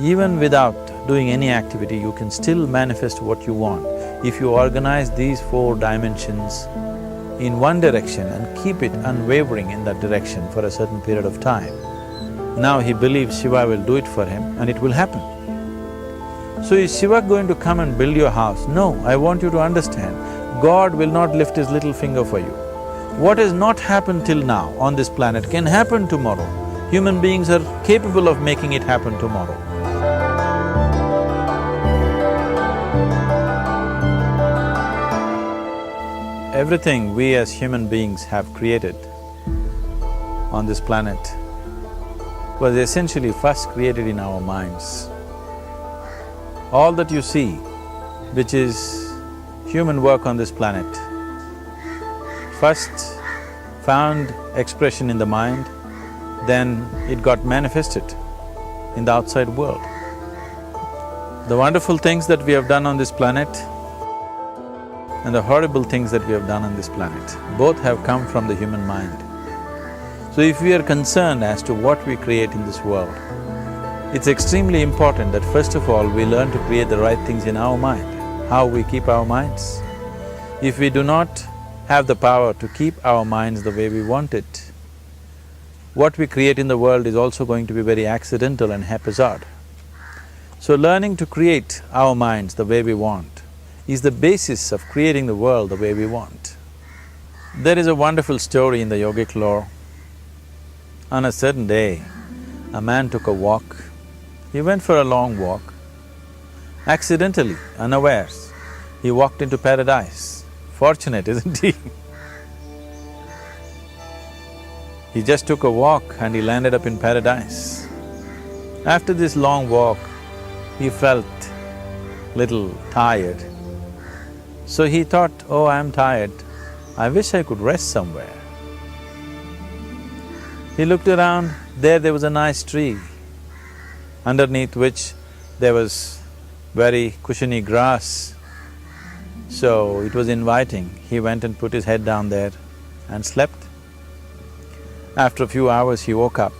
Even without doing any activity, you can still manifest what you want if you organize these 4 dimensions in one direction and keep it unwavering in that direction for a certain period of time. Now he believes Shiva will do it for him and it will happen. So is Shiva going to come and build your house? No, I want you to understand, God will not lift his little finger for you. What has not happened till now on this planet can happen tomorrow. Human beings are capable of making it happen tomorrow. Everything we as human beings have created on this planet was essentially first created in our minds. All that you see, which is human work on this planet, first found expression in the mind, then it got manifested in the outside world. The wonderful things that we have done on this planet and the horrible things that we have done on this planet, both have come from the human mind. So if we are concerned as to what we create in this world, it's extremely important that first of all we learn to create the right things in our mind, how we keep our minds. If we do not have the power to keep our minds the way we want it, what we create in the world is also going to be very accidental and haphazard. So learning to create our minds the way we want is the basis of creating the world the way we want. There is a wonderful story in the yogic lore. On a certain day, a man took a walk. He went for a long walk. Accidentally, unawares, he walked into paradise. Fortunate, isn't he? He just took a walk and he landed up in paradise. After this long walk, he felt little tired. So he thought, oh, I'm tired, I wish I could rest somewhere. He looked around, there was a nice tree, underneath which there was very cushiony grass. So it was inviting. He went and put his head down there and slept. After a few hours he woke up,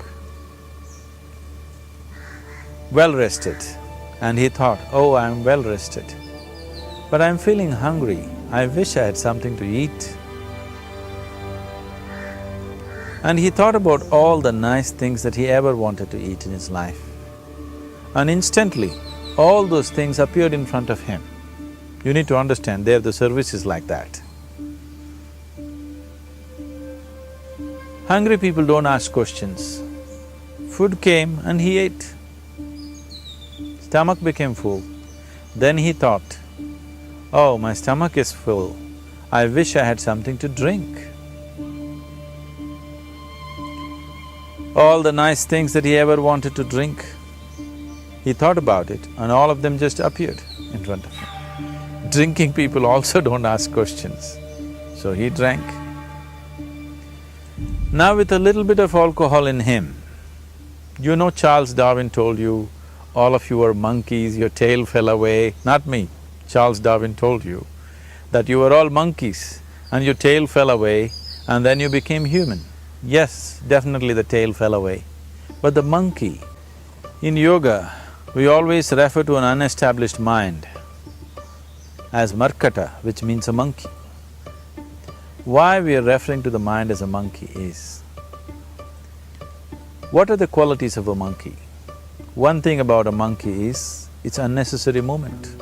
well rested, and he thought, oh, I'm well rested, but I'm feeling hungry, I wish I had something to eat. And he thought about all the nice things that he ever wanted to eat in his life. And instantly, all those things appeared in front of him. You need to understand, there the service is like that. Hungry people don't ask questions. Food came and he ate. Stomach became full. Then he thought, oh, my stomach is full, I wish I had something to drink. All the nice things that he ever wanted to drink, he thought about it and all of them just appeared in front of him. Drinking people also don't ask questions, so he drank. Now with a little bit of alcohol in him, you know Charles Darwin told you, all of you are monkeys, your tail fell away. Not me, Charles Darwin told you that you were all monkeys and your tail fell away and then you became human. Yes, definitely the tail fell away. But the monkey, in yoga, we always refer to an unestablished mind as markata, which means a monkey. Why we are referring to the mind as a monkey is, what are the qualities of a monkey? One thing about a monkey is, it's unnecessary movement.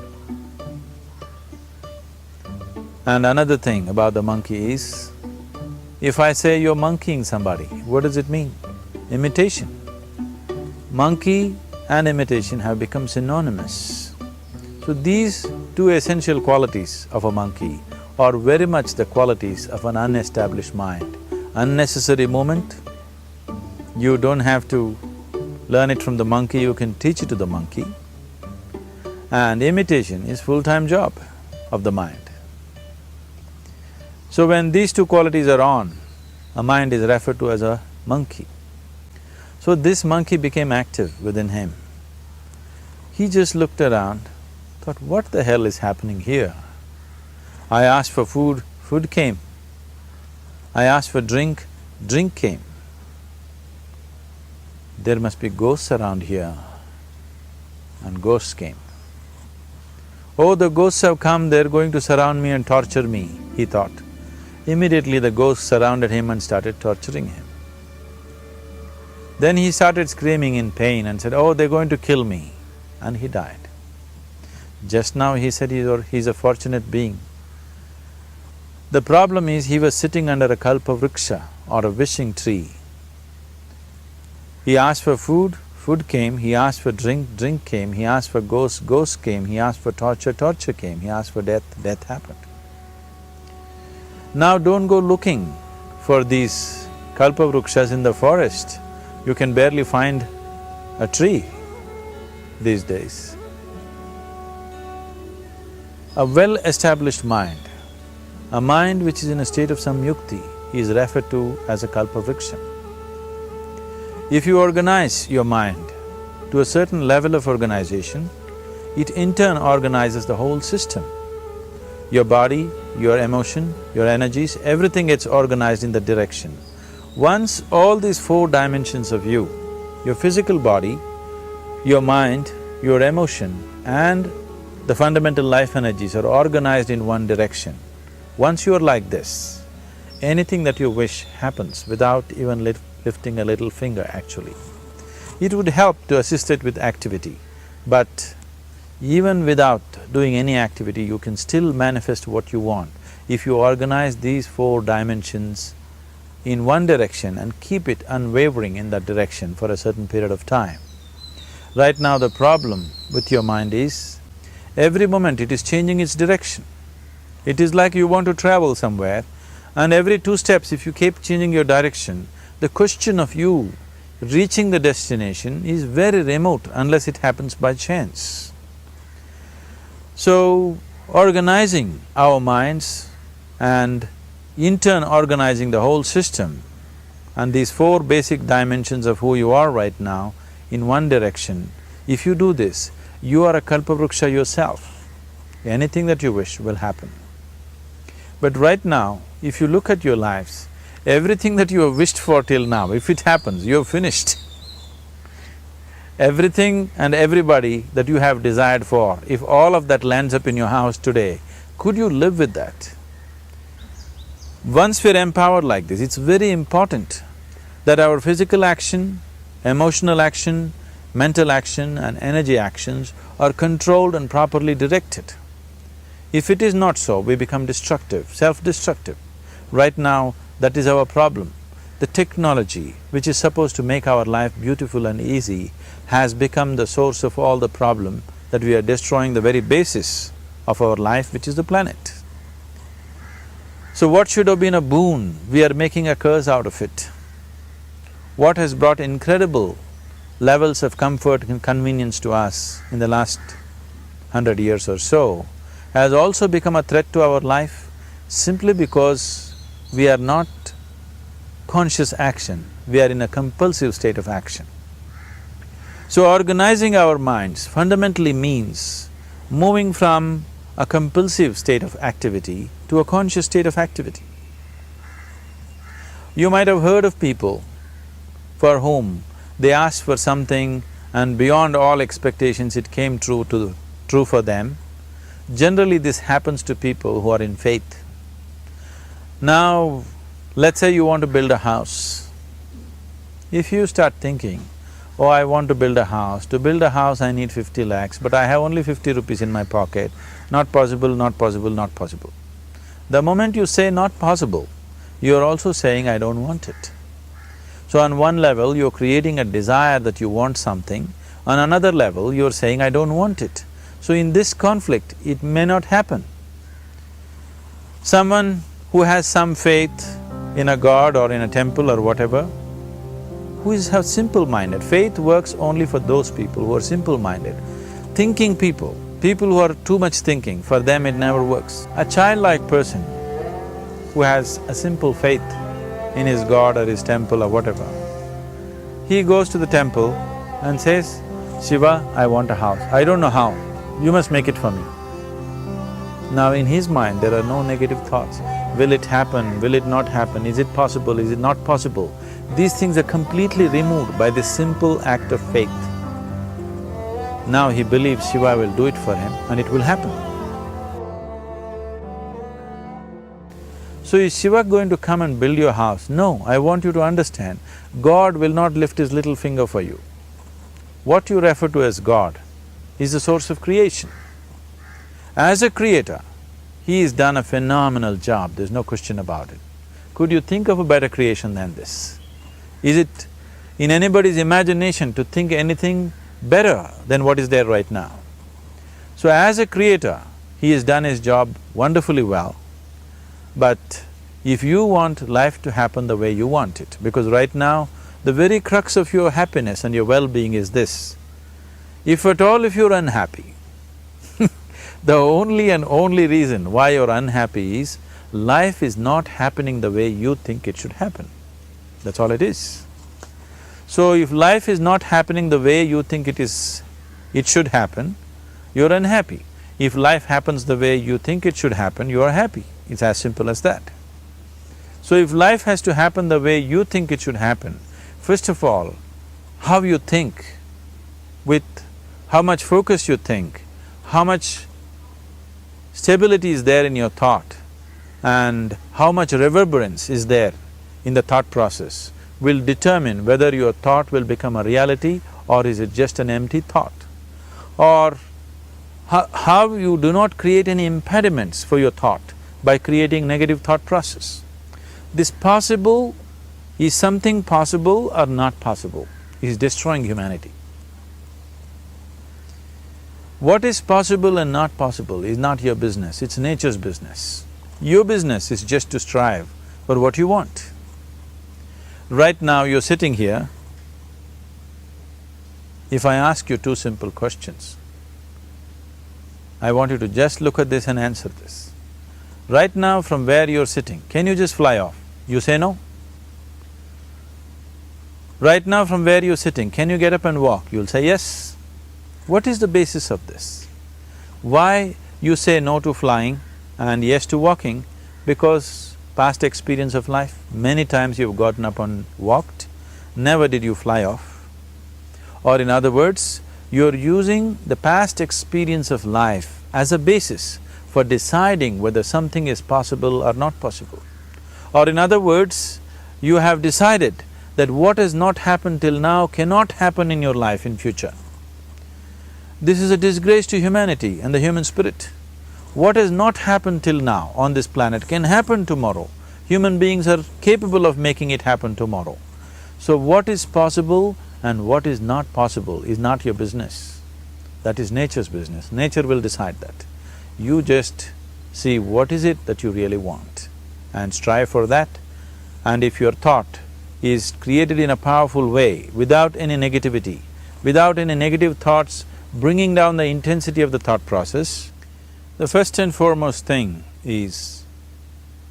And another thing about the monkey is, if I say you're monkeying somebody, what does it mean? Imitation. Monkey and imitation have become synonymous. So these two essential qualities of a monkey are very much the qualities of an unestablished mind. Unnecessary movement, you don't have to learn it from the monkey, you can teach it to the monkey. And imitation is full-time job of the mind. So when these two qualities are on, a mind is referred to as a monkey. So this monkey became active within him. He just looked around, thought, what the hell is happening here? I asked for food, food came. I asked for drink, drink came. There must be ghosts around here. and ghosts came. Oh, the ghosts have come, they're going to surround me and torture me, he thought. Immediately the ghosts surrounded him and started torturing him. Then he started screaming in pain and said, oh, they're going to kill me, and he died. Just now he said he's a fortunate being. The problem is he was sitting under a kalpavriksha or a wishing tree. He asked for food, food came, he asked for drink, drink came, he asked for ghost, ghost came, he asked for torture, torture came, he asked for death, death happened. Now don't go looking for these kalpavrukshas in the forest. You can barely find a tree these days. A well-established mind, a mind which is in a state of samyukti, is referred to as a kalpavriksha. If you organize your mind to a certain level of organization, it in turn organizes the whole system. Your body, your emotion, your energies, everything gets organized in that direction. Once all these four dimensions of you, your physical body, your mind, your emotion and the fundamental life energies are organized in one direction, once you are like this, anything that you wish happens without even lifting a little finger actually. It would help to assist it with activity, but even without doing any activity, you can still manifest what you want if you organize these four dimensions in one direction and keep it unwavering in that direction for a certain period of time. Right now the problem with your mind is, every moment it is changing its direction. It is like you want to travel somewhere and every 2 steps if you keep changing your direction, the question of you reaching the destination is very remote unless it happens by chance. So, organizing our minds and in turn organizing the whole system and these four basic dimensions of who you are right now in one direction, if you do this, you are a kalpavruksha yourself. Anything that you wish will happen. But right now, if you look at your lives, everything that you have wished for till now, if it happens, you have finished. Everything and everybody that you have desired for, if all of that lands up in your house today, could you live with that? Once we're empowered like this, it's very important that our physical action, emotional action, mental action and energy actions are controlled and properly directed. If it is not so, we become destructive, self-destructive. Right now, that is our problem. The technology, which is supposed to make our life beautiful and easy, has become the source of all the problem that we are destroying the very basis of our life, which is the planet. So what should have been a boon, we are making a curse out of it. What has brought incredible levels of comfort and convenience to us in the last 100 years or so has also become a threat to our life simply because we are not conscious action, we are in a compulsive state of action. So organizing our minds fundamentally means moving from a compulsive state of activity to a conscious state of activity. You might have heard of people for whom they asked for something and beyond all expectations it came true for them. Generally this happens to people who are in faith. Now, let's say you want to build a house. If you start thinking, oh, I want to build a house. To build a house I need 50 lakhs, but I have only 50 rupees in my pocket. Not possible, not possible, not possible. The moment you say not possible, you are also saying I don't want it. So on one level, you're creating a desire that you want something, on another level, you're saying I don't want it. So in this conflict, it may not happen. Someone who has some faith in a god or in a temple or whatever, who is simple-minded. Faith works only for those people who are simple-minded. Thinking people, people who are too much thinking, for them it never works. A childlike person who has a simple faith in his god or his temple or whatever, he goes to the temple and says, Shiva, I want a house. I don't know how, you must make it for me. Now in his mind there are no negative thoughts. Will it happen? Will it not happen? Is it possible? Is it not possible? These things are completely removed by this simple act of faith. Now he believes Shiva will do it for him and it will happen. So is Shiva going to come and build your house? No, I want you to understand, God will not lift his little finger for you. What you refer to as God is the source of creation. As a creator, he has done a phenomenal job, there's no question about it. Could you think of a better creation than this? Is it in anybody's imagination to think anything better than what is there right now? So as a creator, he has done his job wonderfully well. But if you want life to happen the way you want it, because right now, the very crux of your happiness and your well-being is this, if at all if you're unhappy, the only and only reason why you're unhappy is life is not happening the way you think it should happen. That's all it is. So if life is not happening the way you think it should happen, you're unhappy. If life happens the way you think it should happen, you are happy. It's as simple as that. So if life has to happen the way you think it should happen, first of all, how you think, with how much focus you think, how much stability is there in your thought, and how much reverberance is there in the thought process will determine whether your thought will become a reality or is it just an empty thought. Or how you do not create any impediments for your thought by creating negative thought process. This possible is something possible or not possible, is destroying humanity. What is possible and not possible is not your business, it's nature's business. Your business is just to strive for what you want. Right now you're sitting here, if I ask you two simple questions, I want you to just look at this and answer this. Right now from where you're sitting, can you just fly off? You say no. Right now from where you're sitting, can you get up and walk? You'll say yes. What is the basis of this? Why you say no to flying and yes to walking? Because past experience of life, many times you've gotten up and walked, never did you fly off. Or in other words, you're using the past experience of life as a basis for deciding whether something is possible or not possible. Or in other words, you have decided that what has not happened till now cannot happen in your life in future. This is a disgrace to humanity and the human spirit. What has not happened till now on this planet can happen tomorrow. Human beings are capable of making it happen tomorrow. So what is possible and what is not possible is not your business. That is nature's business. Nature will decide that. You just see what is it that you really want and strive for that. And if your thought is created in a powerful way, without any negativity, without any negative thoughts bringing down the intensity of the thought process, the first and foremost thing is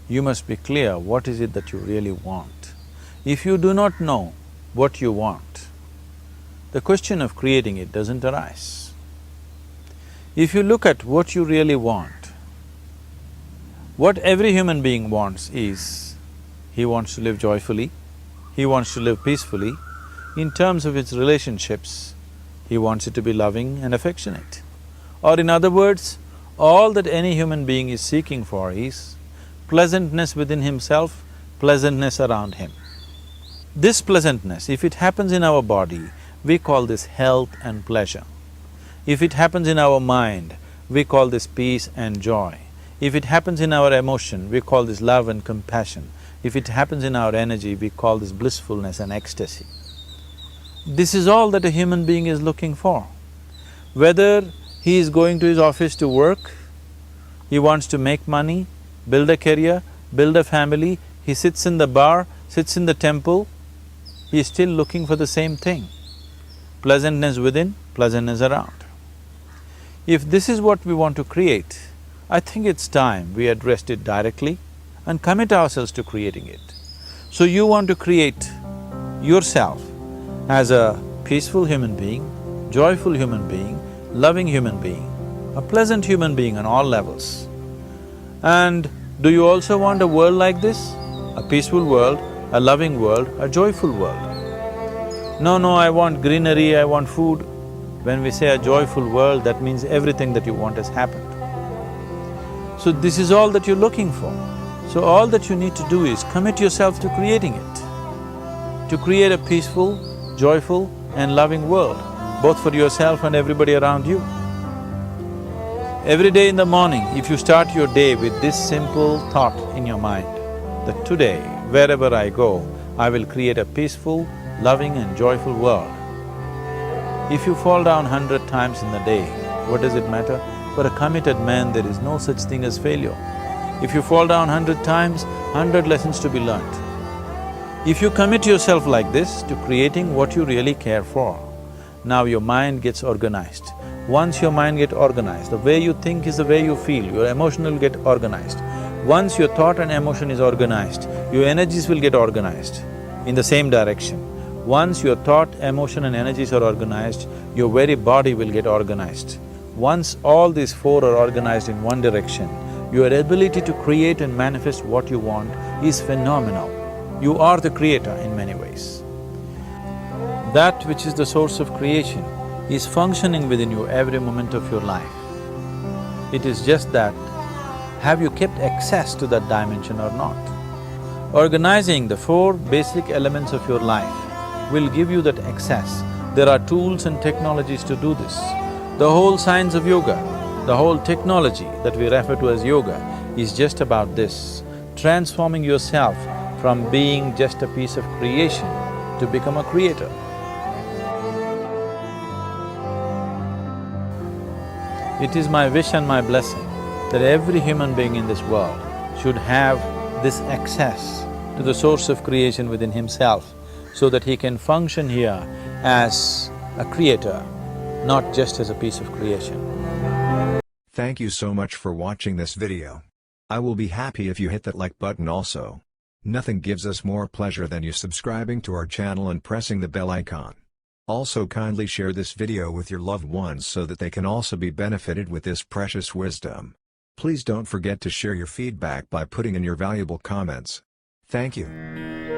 you must be clear what is it that you really want. If you do not know what you want, the question of creating it doesn't arise. If you look at what you really want, what every human being wants is, he wants to live joyfully, he wants to live peacefully. In terms of its relationships, he wants it to be loving and affectionate. Or in other words, all that any human being is seeking for is pleasantness within himself, pleasantness around him. This pleasantness, if it happens in our body, we call this health and pleasure. If it happens in our mind, we call this peace and joy. If it happens in our emotion, we call this love and compassion. If it happens in our energy, we call this blissfulness and ecstasy. This is all that a human being is looking for. Whether he is going to his office to work, he wants to make money, build a career, build a family, he sits in the bar, sits in the temple, he is still looking for the same thing. Pleasantness within, pleasantness around. If this is what we want to create, I think it's time we addressed it directly and commit ourselves to creating it. So you want to create yourself as a peaceful human being, joyful human being, loving human being, a pleasant human being on all levels. And do you also want a world like this? A peaceful world, a loving world, a joyful world? No, I want greenery, I want food. When we say a joyful world, that means everything that you want has happened. So this is all that you're looking for. So all that you need to do is commit yourself to creating it, to create a peaceful, joyful and loving world, both for yourself and everybody around you. Every day in the morning, if you start your day with this simple thought in your mind, that today, wherever I go, I will create a peaceful, loving and joyful world. If you fall down 100 times in the day, what does it matter? For a committed man, there is no such thing as failure. If you fall down 100 times, 100 lessons to be learnt. If you commit yourself like this to creating what you really care for, now your mind gets organized. Once your mind gets organized, the way you think is the way you feel, your emotion will get organized. Once your thought and emotion is organized, your energies will get organized in the same direction. Once your thought, emotion and energies are organized, your very body will get organized. Once all these four are organized in one direction, your ability to create and manifest what you want is phenomenal. You are the creator in many ways. That which is the source of creation is functioning within you every moment of your life. It is just that, have you kept access to that dimension or not? Organizing the four basic elements of your life will give you that access. There are tools and technologies to do this. The whole science of yoga, the whole technology that we refer to as yoga is just about this, transforming yourself from being just a piece of creation to become a creator. It is my wish and my blessing that every human being in this world should have this access to the source of creation within himself so that he can function here as a creator, not just as a piece of creation. Thank you so much for watching this video. I will be happy if you hit that like button also. Nothing gives us more pleasure than you subscribing to our channel and pressing the bell icon. Also kindly share this video with your loved ones so that they can also be benefited with this precious wisdom. Please don't forget to share your feedback by putting in your valuable comments. Thank you.